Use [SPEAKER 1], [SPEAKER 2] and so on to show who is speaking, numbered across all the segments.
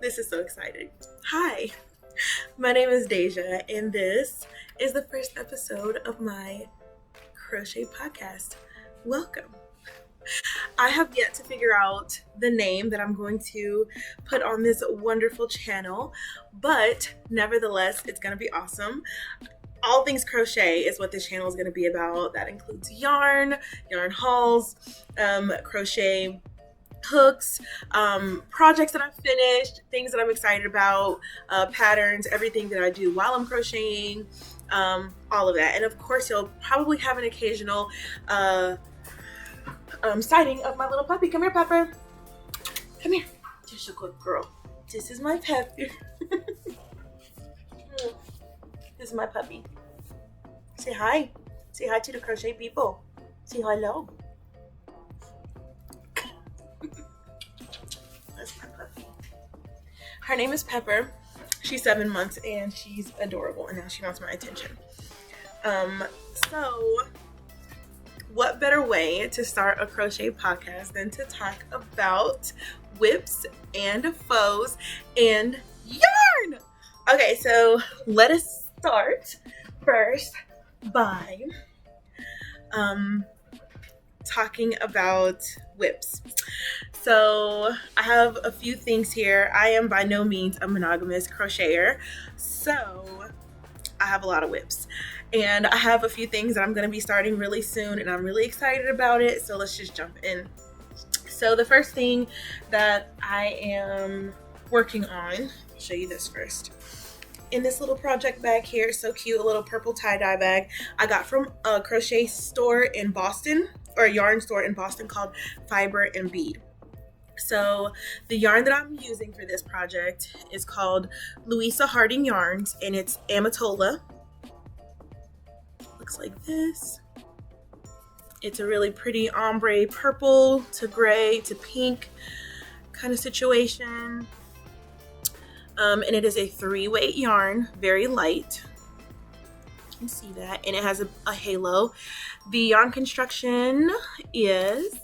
[SPEAKER 1] This is so exciting. Hi, my name is Deja, and this is the first episode of my crochet podcast. Welcome. I have yet to figure out the name that I'm going to put on this wonderful channel, but nevertheless, it's going to be awesome. All things crochet is what this channel is going to be about. That includes yarn hauls, crochet hooks, projects that I've finished, things that I'm excited about, patterns, everything that I do while I'm crocheting, all of that. And of course, you'll probably have an occasional sighting of my little puppy. Come here, Pepper. Come here. Just a good girl. This is my Pepper. This is my puppy. Say hi. Say hi to the crochet people. Say hello. That's my puppy. Her name is Pepper. She's 7 months and she's adorable, and now she wants my attention. So what better way to start a crochet podcast than to talk about whips and faux and yarn? Okay, so let us start first by talking about whips. So I have a few things here. I am by no means a monogamous crocheter, so I have a lot of whips. And I have a few things that I'm going to be starting really soon, and I'm really excited about it, so let's just jump in. So the first thing that I am working on, I'll show you this first. In this little project bag here, so cute, a little purple tie-dye bag I got from a crochet store in Boston, or a yarn store in Boston called Fiber and Bead. So the yarn that I'm using for this project is called Louisa Harding yarns, and it's Amitola. Looks like this. It's a really pretty ombre purple to gray to pink kind of situation. And it is a 3-weight yarn, very light. You can see that. And it has a halo. The yarn construction is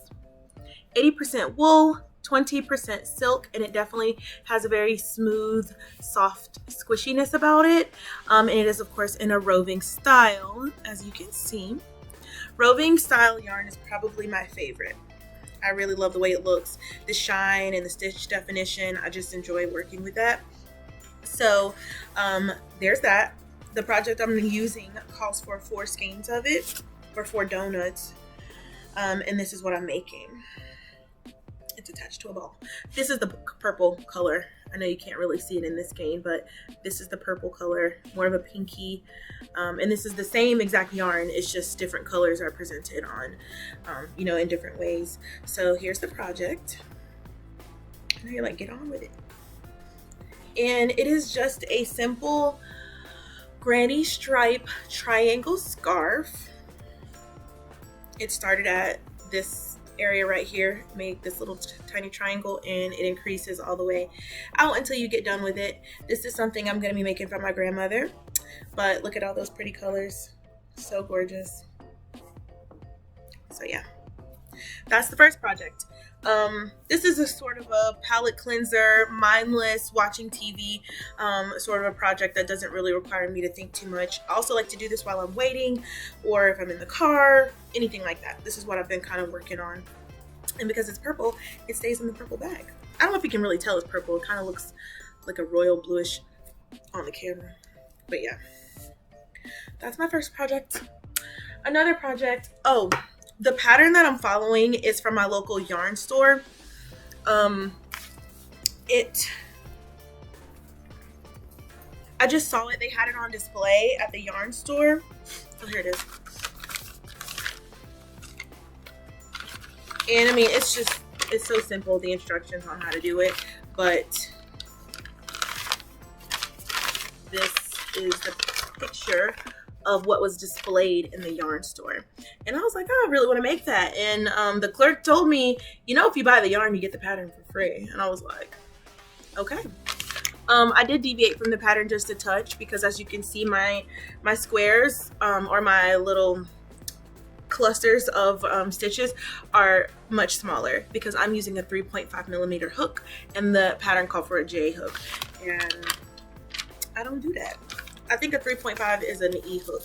[SPEAKER 1] 80% wool, 20% silk, and it definitely has a very smooth, soft squishiness about it. And it is, of course, in a roving style, as you can see. Roving style yarn is probably my favorite. I really love the way it looks, the shine and the stitch definition. I just enjoy working with that. So there's that. The project I'm using calls for 4 skeins of it, or 4 donuts, and this is what I'm making. It's attached to a ball. This is the purple color. I know you can't really see it in this skein, but this is the purple color, more of a pinky, and this is the same exact yarn. It's just different colors are presented on, in different ways. So here's the project. Now you're like, get on with it. And it is just a simple granny stripe triangle scarf. It started at this area right here, made this little tiny triangle, and it increases all the way out until you get done with it. This is something I'm going to be making for my grandmother, but look at all those pretty colors. So gorgeous. So yeah, that's the first project. This is a sort of a palette cleanser, mindless watching TV, sort of a project that doesn't really require me to think too much. I also like to do this while I'm waiting, or if I'm in the car, anything like that. This is what I've been kind of working on. And because it's purple, it stays in the purple bag. I don't know if you can really tell it's purple. It kind of looks like a royal bluish on the camera. But yeah, that's my first project. Another project, the pattern that I'm following is from my local yarn store. I just saw it. They had it on display at the yarn store. Oh, here it is. And I mean, it's so simple, the instructions on how to do it, but this is the picture of what was displayed in the yarn store. And I was like, oh, I really want to make that. And the clerk told me, if you buy the yarn, you get the pattern for free. And I was like, okay. I did deviate from the pattern just a touch because, as you can see, my squares, or my little clusters of stitches are much smaller because I'm using a 3.5 millimeter hook and the pattern called for a J hook, and I don't do that. I think a 3.5 is an E hook,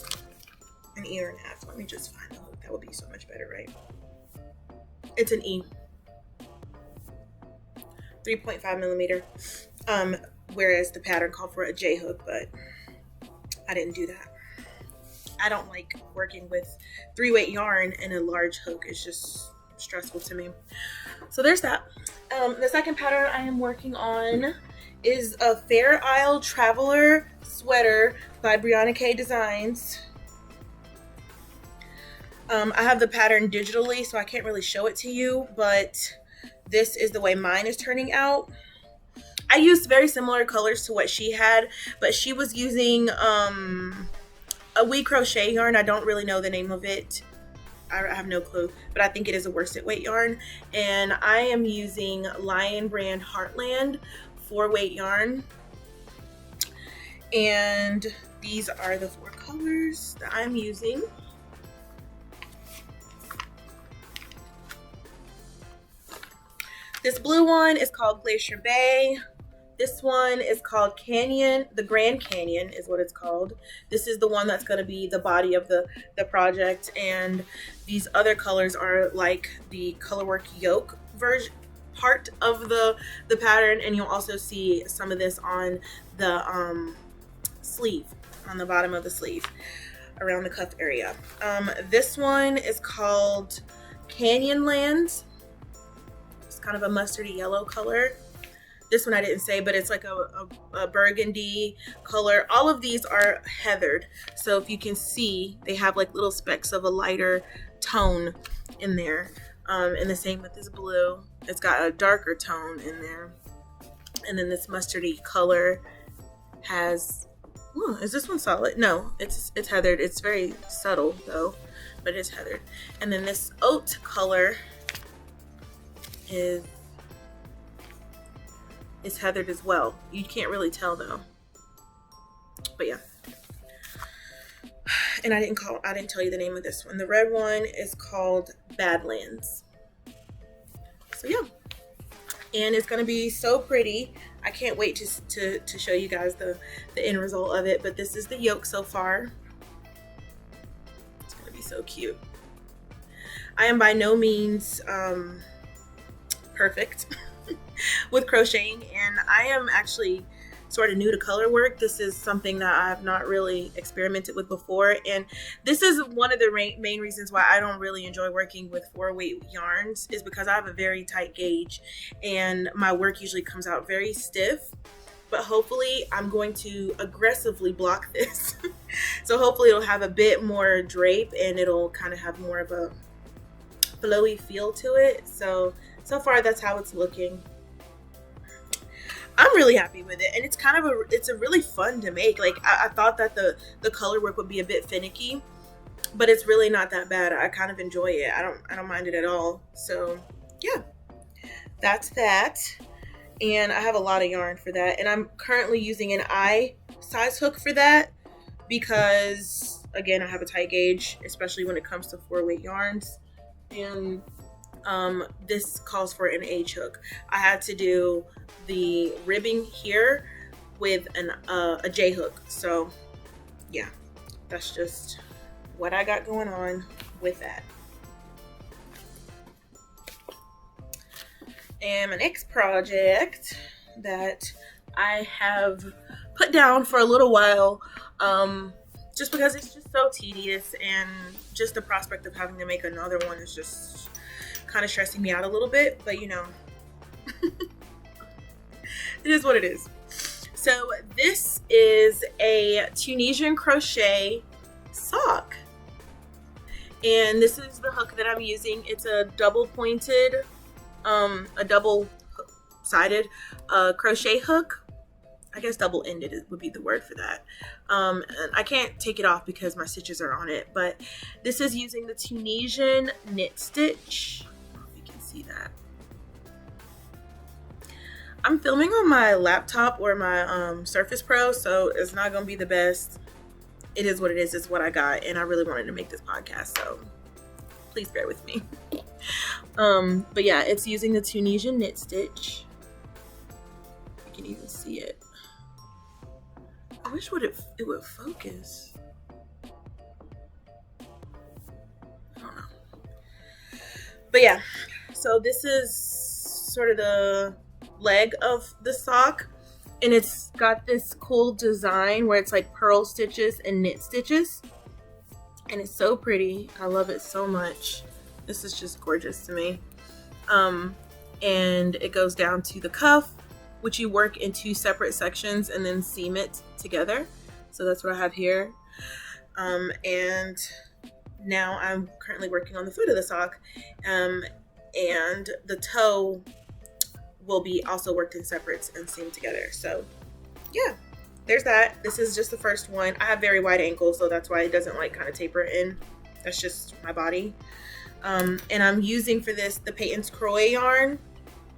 [SPEAKER 1] an E or an F. Let me just find the hook. That would be so much better, right? It's an E. 3.5 millimeter, whereas the pattern called for a J hook, but I didn't do that. I don't like working with 3-weight yarn and a large hook. It's just stressful to me. So there's that. The second pattern I am working on is a Fair Isle Traveler sweater by Brianna K Designs. I have the pattern digitally, so I can't really show it to you, but this is the way mine is turning out. I used very similar colors to what she had, but she was using a wee crochet yarn. I don't really know the name of it. I have no clue, but I think it is a worsted weight yarn. And I am using Lion brand Heartland 4-weight yarn. And these are the 4 colors that I'm using. This blue one is called Glacier Bay. This one is called Canyon, the Grand Canyon is what it's called. This is the one that's going to be the body of the project, and these other colors are like the colorwork yoke version part of the pattern, and you'll also see some of this on the sleeve, on the bottom of the sleeve, around the cuff area. This one is called Canyonlands. It's kind of a mustardy yellow color. This one I didn't say, but it's like a burgundy color. All of these are heathered. So if you can see, they have like little specks of a lighter tone in there. And the same with this blue. It's got a darker tone in there. And then this mustardy color has, oh, is this one solid? No, it's heathered. It's very subtle though, but it's heathered. And then this oat color is heathered as well. You can't really tell though, but yeah. And I didn't tell you the name of this one. The red one is called Badlands. So yeah, and it's gonna be so pretty. I can't wait to show you guys the end result of it. But this is the yoke so far. It's gonna be so cute. I am by no means perfect with crocheting, and I am actually sort of new to color work. This is something that I have not really experimented with before, and this is one of the main reasons why I don't really enjoy working with 4-weight yarns, is because I have a very tight gauge and my work usually comes out very stiff. But hopefully I'm going to aggressively block this so hopefully it'll have a bit more drape and it'll kind of have more of a flowy feel to it. So far that's how it's looking. I'm really happy with it, and it's a really fun to make. Like I thought that the color work would be a bit finicky, but it's really not that bad. I kind of enjoy it. I don't mind it at all. So yeah, that's that. And I have a lot of yarn for that, and I'm currently using an I size hook for that because again I have a tight gauge, especially when it comes to 4-weight yarns. And this calls for an H hook. I had to do the ribbing here with a J hook. So yeah, that's just what I got going on with that. And my next project that I have put down for a little while, just because it's just so tedious, and just the prospect of having to make another one is just kind of stressing me out a little bit, but you know, it is what it is. So this is a Tunisian crochet sock, and this is the hook that I'm using. It's a double pointed, a double sided crochet hook. I guess double ended would be the word for that. And I can't take it off because my stitches are on it, but this is using the Tunisian knit stitch. See that. I'm filming on my laptop or my Surface Pro, so it's not gonna be the best. It is what it is. It's what I got, and I really wanted to make this podcast, so please bear with me. But yeah, it's using the Tunisian knit stitch. You can even see it. I wish it would focus. I don't know. But yeah, so this is sort of the leg of the sock, and it's got this cool design where it's like purl stitches and knit stitches, and it's so pretty. I love it so much. This is just gorgeous to me. And it goes down to the cuff, which you work in 2 separate sections and then seam it together. So that's what I have here. And now I'm currently working on the foot of the sock, and the toe will be also worked in separates and seamed together. So yeah, there's that. This is just the first one. I have very wide ankles, so that's why it doesn't like kind of taper in. That's just my body. And I'm using for this the Paton's Kroy yarn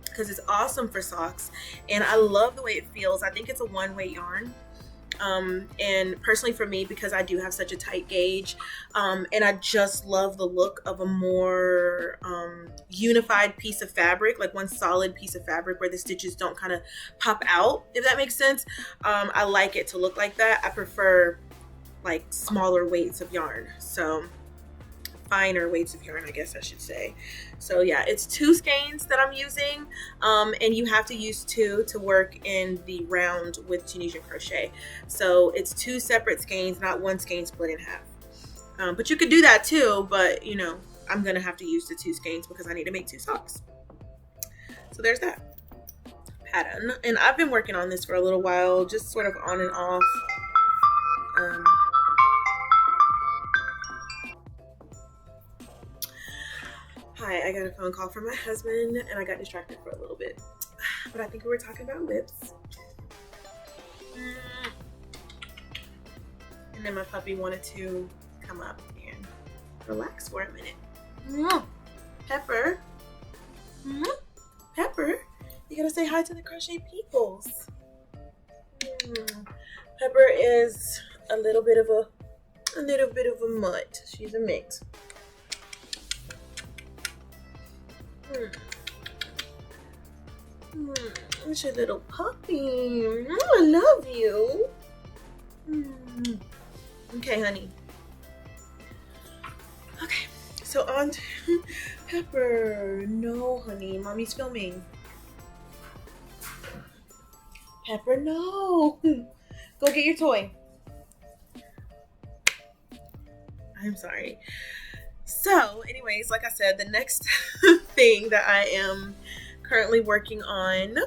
[SPEAKER 1] because it's awesome for socks, and I love the way it feels. I think it's a one-way yarn. And personally for me, because I do have such a tight gauge, and I just love the look of a more unified piece of fabric, like one solid piece of fabric where the stitches don't kind of pop out, if that makes sense. I like it to look like that. I prefer like smaller weights of yarn, so finer weights of yarn, I guess I should say. So yeah, it's 2 skeins that I'm using, and you have to use 2 to work in the round with Tunisian crochet. So it's 2 separate skeins, not 1 skein split in half. But you could do that too, but you know, I'm gonna have to use the 2 skeins because I need to make 2 socks. So there's that pattern, and I've been working on this for a little while, just sort of on and off. Hi, I got a phone call from my husband and I got distracted for a little bit. But I think we were talking about lips. And then my puppy wanted to come up and relax for a minute. Pepper. Pepper, you gotta say hi to the crochet peoples. Pepper is a little bit of a mutt. She's a mix. It's your little puppy. I love you. Okay, honey. Okay, so on to Pepper. No, honey, mommy's filming. Pepper, no. Go get your toy. I'm sorry. So anyways, like I said, the next thing that I am currently working on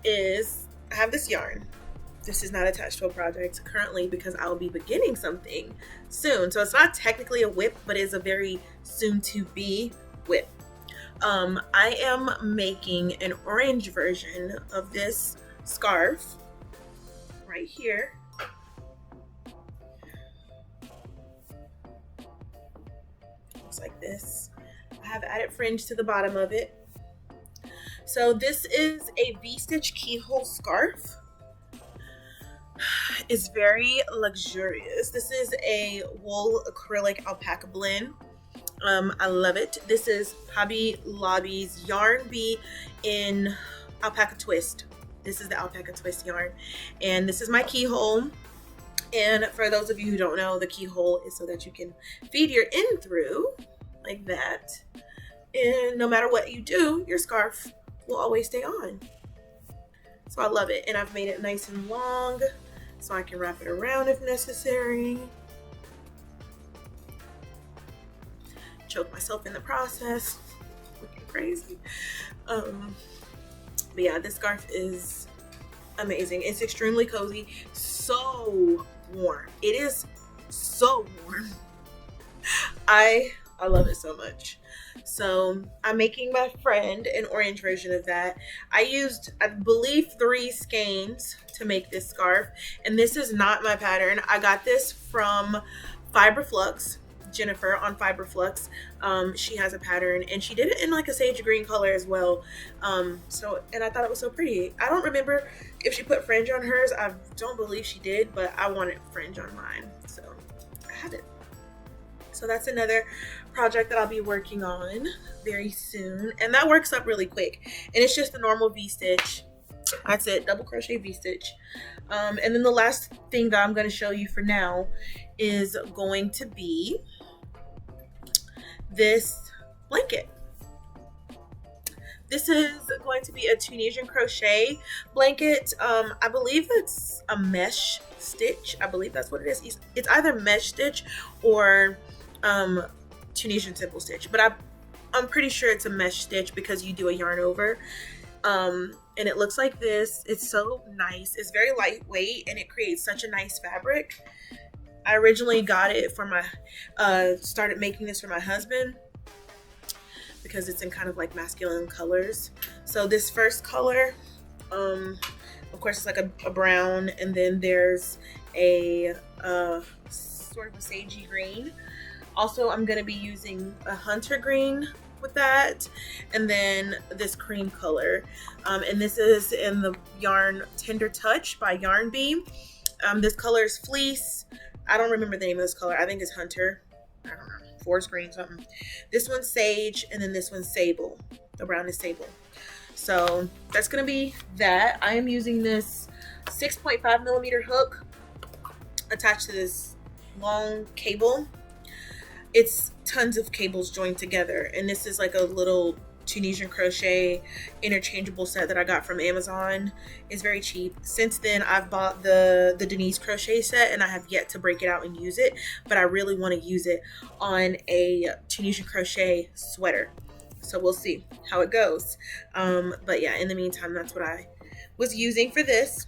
[SPEAKER 1] is I have this yarn. This is not attached to a project currently because I'll be beginning something soon. So it's not technically a whip, but it's a very soon to be whip. I am making an orange version of this scarf right here. Looks like this. I have added fringe to the bottom of it. So this is a V-stitch keyhole scarf. It's very luxurious. This is a wool acrylic alpaca blend. I love it. This is Hobby Lobby's Yarn Bee in Alpaca Twist. This is the Alpaca Twist yarn, and this is my keyhole. And for those of you who don't know, the keyhole is so that you can feed your in through like that, and no matter what you do, your scarf will always stay on. So I love it, and I've made it nice and long so I can wrap it around if necessary. Choke myself in the process, looking crazy. But yeah, this scarf is amazing. It's extremely cozy, so warm. It is so warm. I love it so much. So I'm making my friend an orange version of that. I used, I believe, 3 skeins to make this scarf, and this is not my pattern. I got this from Fiberflux, Jennifer on Fiberflux. She has a pattern, and she did it in like a sage green color as well. And I thought it was so pretty. I don't remember if she put fringe on hers. I don't believe she did, but I wanted fringe on mine, so I have it. So that's another project that I'll be working on very soon, and that works up really quick, and it's just a normal V-stitch. That's it, double crochet V-stitch. And then the last thing that I'm going to show you for now is going to be this blanket. This is going to be a Tunisian crochet blanket. I believe it's a mesh stitch. I believe that's what it is. It's either mesh stitch or Tunisian simple stitch, but I'm pretty sure it's a mesh stitch because you do a yarn over. And it looks like this. It's so nice. It's very lightweight and it creates such a nice fabric. I originally got it for my, started making this for my husband because it's in kind of like masculine colors. So this first color, of course it's like a brown, and then there's a sort of a sagey green. Also, I'm going to be using a hunter green with that, and then this cream color, and this is in the yarn Tender Touch by Yarn Bee. This color is Fleece. I don't remember the name of this color. I think it's Hunter. I don't know, forest green something. This one's Sage, and then this one's Sable. The brown is Sable. So that's gonna be that. I am using this 6.5 millimeter hook attached to this long cable. It's tons of cables joined together, and this is like a little Tunisian crochet interchangeable set that I got from Amazon. It's very cheap. Since then I've bought the Denise crochet set, and I have yet to break it out and use it, but I really want to use it on a Tunisian crochet sweater, so we'll see how it goes. But yeah, in the meantime, that's what I was using for this.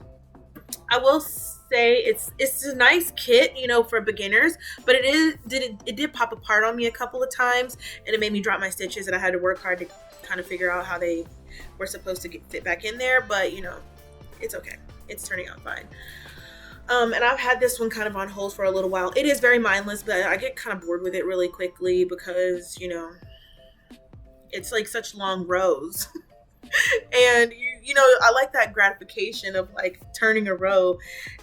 [SPEAKER 1] I will say it's a nice kit, you know, for beginners, but it did pop apart on me a couple of times, and it made me drop my stitches, and I had to work hard to kind of figure out how they were supposed to fit back in there. But you know, it's okay, it's turning out fine. And I've had this one kind of on hold for a little while. It is very mindless, but I get kind of bored with it really quickly because, you know, it's like such long rows. And you know, I like that gratification of like turning a row,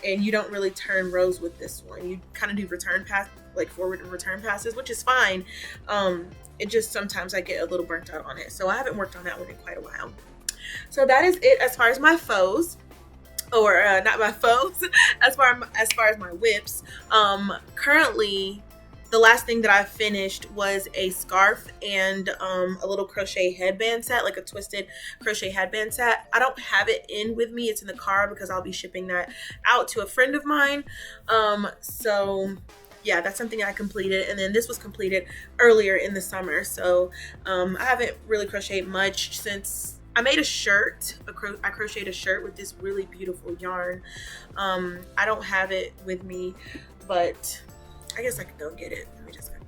[SPEAKER 1] and you don't really turn rows with this one. You kind of do return pass, like forward and return passes, which is fine. It just sometimes I get a little burnt out on it, so I haven't worked on that one in quite a while. So that is it as far as my faux, or not my faux, as far as my whips. Currently, the last thing that I finished was a scarf and a little crochet headband set, like a twisted crochet headband set. I don't have it in with me. It's in the car because I'll be shipping that out to a friend of mine. So yeah, that's something I completed. And then this was completed earlier in the summer. So I haven't really crocheted much since I made a shirt. I crocheted a shirt with this really beautiful yarn. I don't have it with me, but I guess I could go get it. Let me just go.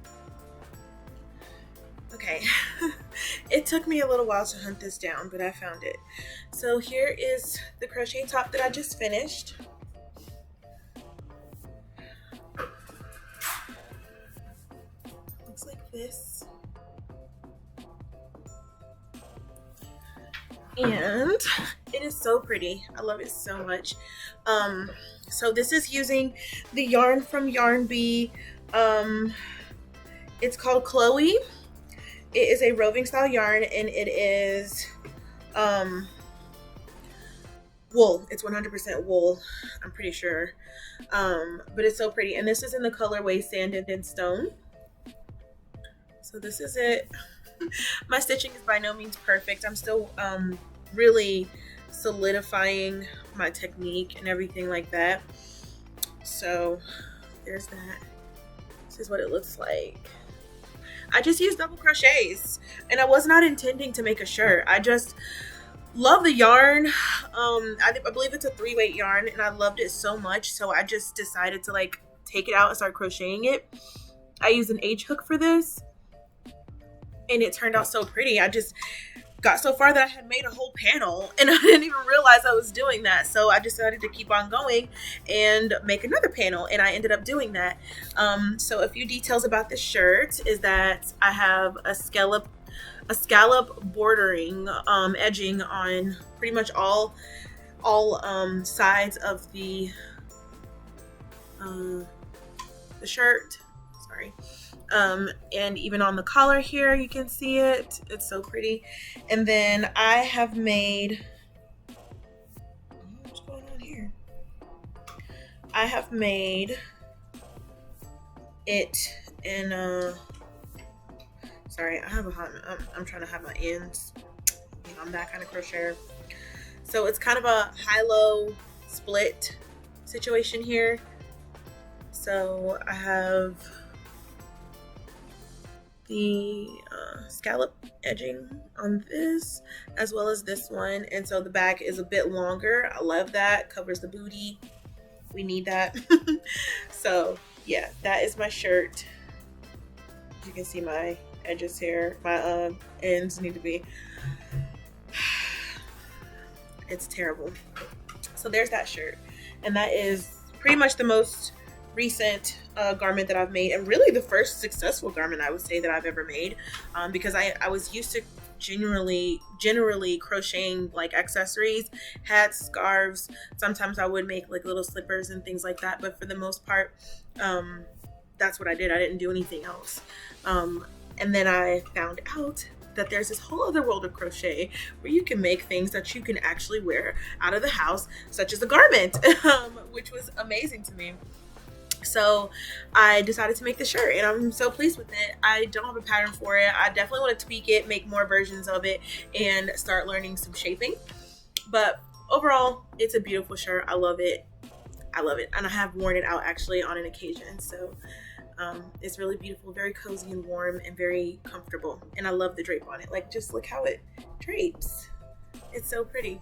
[SPEAKER 1] Okay. It took me a little while to hunt this down, but I found it. So here is the crochet top that I just finished. Looks like this. And it is so pretty. I love it so much. So this is using the yarn from Yarn Bee. It's called Kroy. It is a roving style yarn, and it is wool. It's 100% wool, I'm pretty sure. But it's so pretty, and this is in the colorway Sand and Stone. So this is it. My stitching is by no means perfect. I'm still really solidifying my technique and everything like that. So there's that. This is what it looks like. I just used double crochets, and I was not intending to make a shirt. I just love the yarn. I believe it's a 3-weight yarn, and I loved it so much, so I just decided to like take it out and start crocheting it. I used an H hook for this, and it turned out so pretty. I just got so far that I had made a whole panel, and I didn't even realize I was doing that. So I decided to keep on going and make another panel, and I ended up doing that. So a few details about this shirt is that I have a scallop bordering edging on pretty much all sides of the shirt. Sorry. And even on the collar here you can see it. It's so pretty. And then I have made, what's going on here? I have made it in sorry, I have a hot, I'm trying to have my ends, you know, I'm that kind of crocheter. So it's kind of a high-low split situation here. So I have the scallop edging on this as well as this one, and so the back is a bit longer. I love that. Covers the booty. We need that. So yeah, that is my shirt. As you can see, my edges here, my ends need to be, it's terrible. So there's that shirt, and that is pretty much the most recent garment that I've made, and really the first successful garment I would say that I've ever made, because I was used to generally crocheting like accessories, hats, scarves. Sometimes I would make like little slippers and things like that, but for the most part that's what I did. I didn't do anything else. And then I found out that there's this whole other world of crochet where you can make things that you can actually wear out of the house, such as a garment, which was amazing to me. So I decided to make the shirt, and I'm so pleased with it. I don't have a pattern for it. I definitely want to tweak it, make more versions of it, and start learning some shaping. But overall, it's a beautiful shirt. I love it. I love it. And I have worn it out actually on an occasion. So it's really beautiful, very cozy and warm and very comfortable. And I love the drape on it. Like, just look how it drapes. It's so pretty.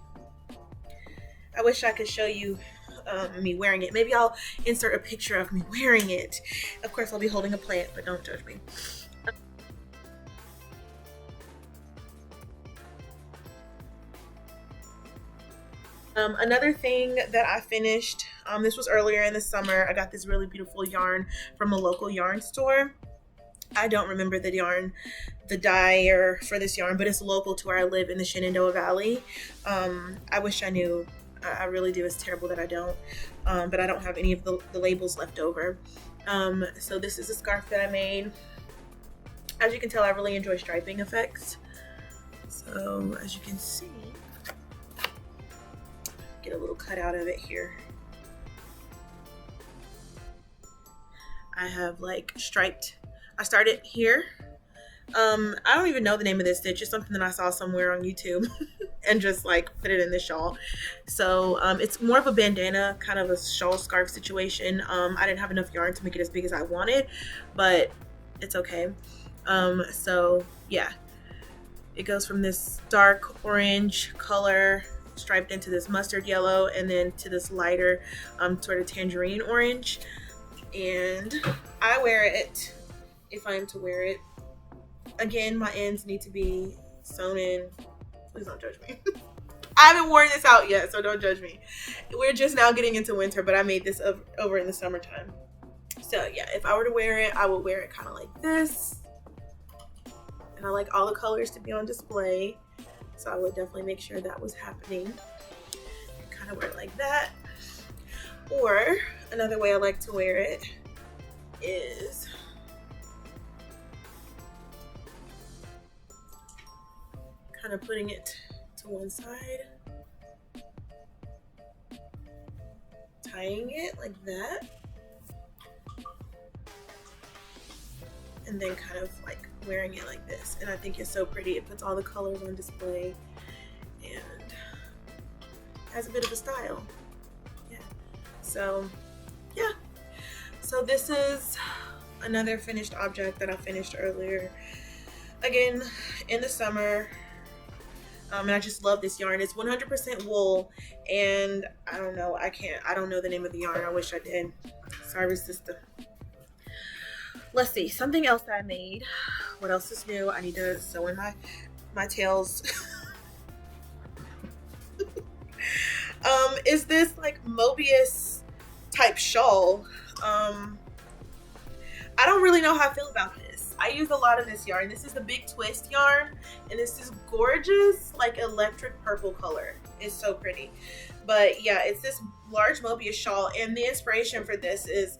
[SPEAKER 1] I wish I could show you me wearing it. Maybe I'll insert a picture of me wearing it. Of course, I'll be holding a plant, but don't judge me. Another thing that I finished, this was earlier in the summer. I got this really beautiful yarn from a local yarn store. I don't remember the yarn, the dyer for this yarn, but it's local to where I live in the Shenandoah Valley. I wish I knew. I really do. It's terrible that I don't, but I don't have any of the labels left over. So this is a scarf that I made. As you can tell, I really enjoy striping effects. So as you can see, get a little cut out of it here. I have like striped, I started here. I don't even know the name of this stitch. It's something that I saw somewhere on YouTube and just like put it in this shawl. So it's more of a bandana, kind of a shawl scarf situation. I didn't have enough yarn to make it as big as I wanted, but it's okay. So yeah, it goes from this dark orange color striped into this mustard yellow, and then to this lighter sort of tangerine orange. And I wear it if I am to wear it. Again, my ends need to be sewn in. Please don't judge me. I haven't worn this out yet, so don't judge me. We're just now getting into winter, but I made this over in the summertime. So yeah, if I were to wear it, I would wear it kind of like this. And I like all the colors to be on display, so I would definitely make sure that was happening. Kind of wear it like that. Or another way I like to wear it is kind of putting it to one side, tying it like that, and then kind of like wearing it like this. And I think it's so pretty. It puts all the colors on display and has a bit of a style. Yeah. So yeah. So this is another finished object that I finished earlier. Again, in the summer. And I just love this yarn. It's 100% wool, and I don't know, I don't know the name of the yarn. I wish I did. Sorry, sister. Let's see, something else that I made. What else is new? I need to sew in my tails. Is this like Mobius type shawl? I don't really know how I feel about this. I use a lot of this yarn. This is the Big Twist yarn, and this is gorgeous, like electric purple color. It's so pretty. But yeah, it's this large Mobius shawl, and the inspiration for this is,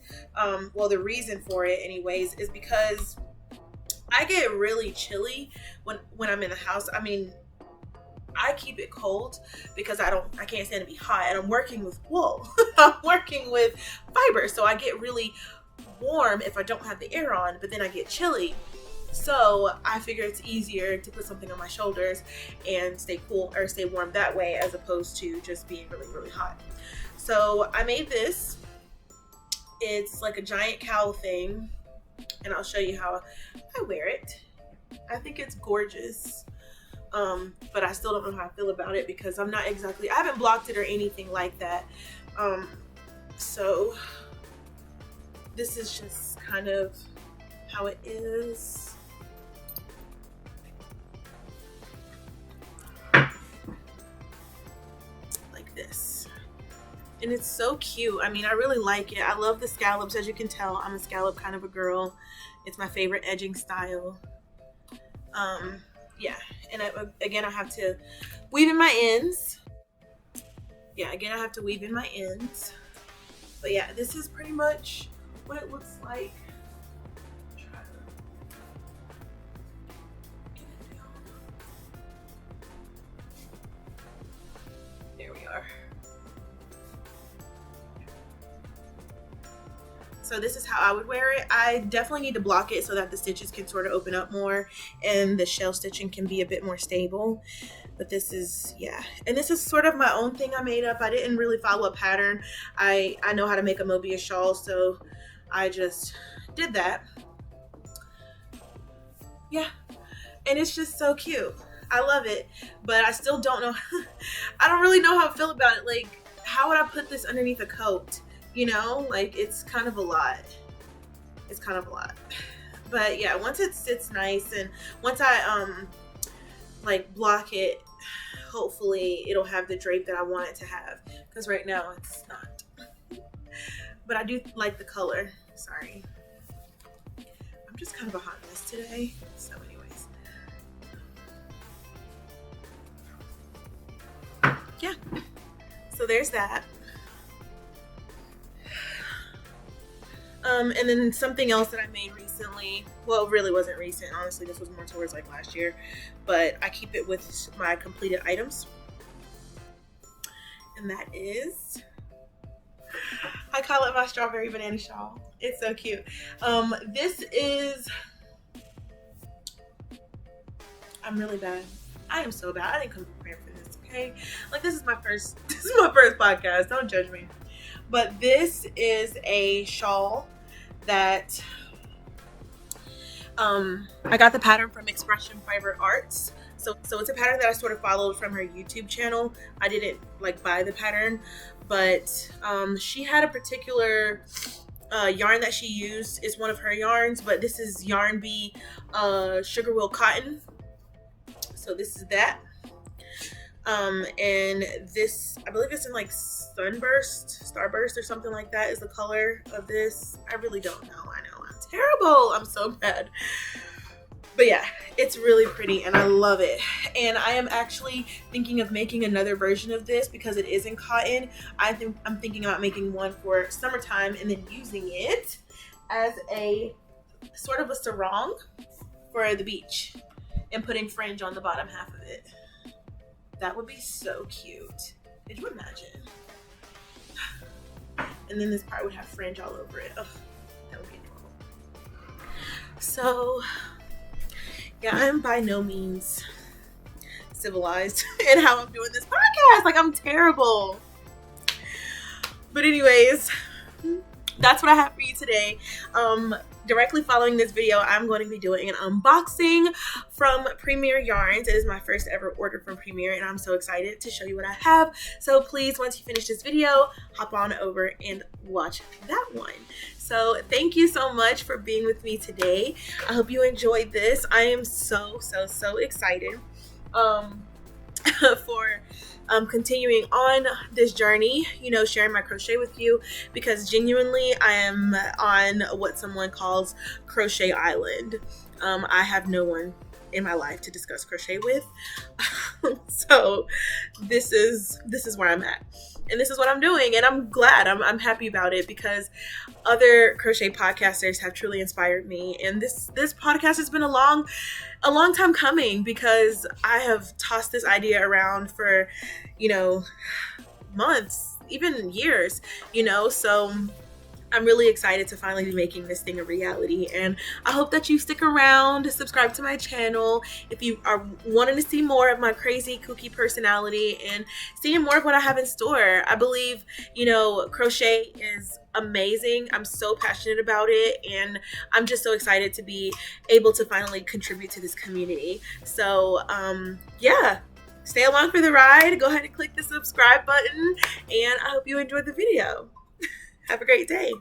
[SPEAKER 1] well, the reason for it anyways, is because I get really chilly when I'm in the house. I mean, I keep it cold because I can't stand to be hot, and I'm working with wool. I'm working with fiber, so I get really warm if I don't have the air on, but then I get chilly. So I figure it's easier to put something on my shoulders and stay cool or stay warm that way, as opposed to just being really, really hot. So I made this. It's like a giant cowl thing, and I'll show you how I wear it. I think it's gorgeous. But I still don't know how I feel about it because I haven't blocked it or anything like that. So this is just kind of how it is. Like this. And it's so cute. I mean, I really like it. I love the scallops. As you can tell, I'm a scallop kind of a girl. It's my favorite edging style. Yeah, and again, I have to weave in my ends. Yeah, again, I have to weave in my ends. But yeah, this is pretty much what it looks like. Try to get it down. There we are. So this is how I would wear it. I definitely need to block it so that the stitches can sort of open up more and the shell stitching can be a bit more stable. But this is, yeah. And this is sort of my own thing I made up. I didn't really follow a pattern. I know how to make a Mobius shawl, so I just did that. Yeah. And it's just so cute. I love it. But I still don't know. I don't really know how I feel about it. Like, how would I put this underneath a coat? You know, like, it's kind of a lot. It's kind of a lot. But yeah, once it sits nice and once I like block it, hopefully it'll have the drape that I want it to have, because right now it's not. But I do like the color. Sorry, I'm just kind of a hot mess today. So anyways, yeah, so there's that. And then something else that I made recently, well, it really wasn't recent, honestly, this was more towards like last year, but I keep it with my completed items, and that is, I call it my strawberry banana shawl. It's so cute. This is, I'm really bad. I am so bad. I didn't come prepared for this, okay? Like, this is my first podcast, don't judge me. But this is a shawl that I got the pattern from Expression Fiber Arts. So it's a pattern that I sort of followed from her YouTube channel. I didn't like buy the pattern, but she had a particular yarn that she used. It's one of her yarns, but this is Yarn Bee Sugar Will Cotton. So this is that. And this, I believe it's in like Starburst or something like that is the color of this. I really don't know. I know I'm terrible. I'm so bad. But yeah, it's really pretty and I love it. And I am actually thinking of making another version of this because it is in cotton. I'm thinking about making one for summertime and then using it as a sort of a sarong for the beach and putting fringe on the bottom half of it. That would be so cute. Could you imagine? And then this part would have fringe all over it. Ugh, that would be adorable. So, yeah, I'm by no means civilized in how I'm doing this podcast. Like, I'm terrible. But anyways, that's what I have for you today. Directly following this video, I'm going to be doing an unboxing from Premier Yarns. It is my first ever order from Premier, and I'm so excited to show you what I have. So please, once you finish this video, hop on over and watch that one. So thank you so much for being with me today. I hope you enjoyed this. I am so excited for continuing on this journey, you know, sharing my crochet with you, because genuinely I am on what someone calls Crochet Island. I have no one in my life to discuss crochet with. So this is where I'm at. and this is what I'm doing, and I'm glad. I'm happy about it because other crochet podcasters have truly inspired me, and this podcast has been a long time coming because I have tossed this idea around for, you know, months, even years, you know. So I'm really excited to finally be making this thing a reality, and I hope that you stick around, subscribe to my channel if you are wanting to see more of my crazy kooky personality and seeing more of what I have in store. I believe, you know, crochet is amazing. I'm so passionate about it, and I'm just so excited to be able to finally contribute to this community. So yeah, stay along for the ride. Go ahead and click the subscribe button, and I hope you enjoyed the video. Have a great day.